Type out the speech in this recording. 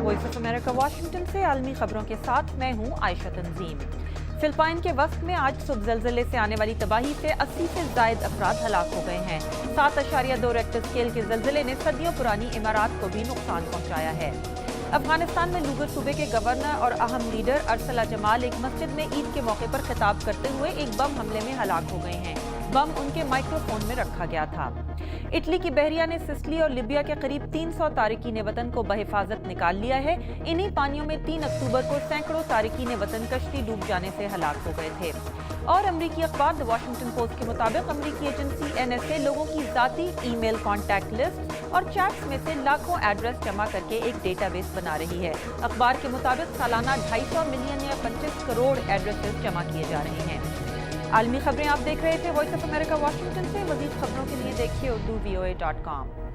Voice of America Washington से आलमी खबरों के साथ मैं हूं आयशा तंजीम। फिलिपाइन के वक्त में आज सुबह ज़लज़ले से आने वाली तबाही से 80 से ज़ायद अफराद हलाक हो गए हैं। 7.2 रेक्टर स्केल के ज़लज़ले ने सदियों पुरानी इमारत को भी नुकसान पहुंचाया है। अफगानिस्तान में लूगर सूबे के गवर्नर और अहम लीडर अरसला जमाल एक मस्जिद में ईद के मौके पर खिताब करते हुए एक बम हमले में हलाक हो गए हैं। बम उनके माइक्रोफोन में रखा गया था। इटली की बहरिया ने सिसिली और लिबिया के करीब 300 तारिकीन वतन को बहिफाजत निकाल लिया है। इन्हीं पानियों में 3 अक्टूबर को सैकड़ों तारिकीन वतन कश्ती डूब जाने से हलाक हो गए थे। और अमरीकी अखबार द वाशिंगटन पोस्ट के मुताबिक अमरीकी एजेंसी NSA लोगों की जाती ईमेल कॉन्टैक्ट लिस्ट और चैट्स में से लाखों एड्रेस जमा करके एक डेटाबेस बना रही है। अखबार के मुताबिक सालाना 250 मिलियन या 25 करोड़ एड्रेसेस जमा किए जा रहे हैं। आलमी खबरें आप देख रहे थे वॉइस ऑफ अमेरिका वाशिंगटन से। मजीद खबरों के लिए देखिए urduvoa.com।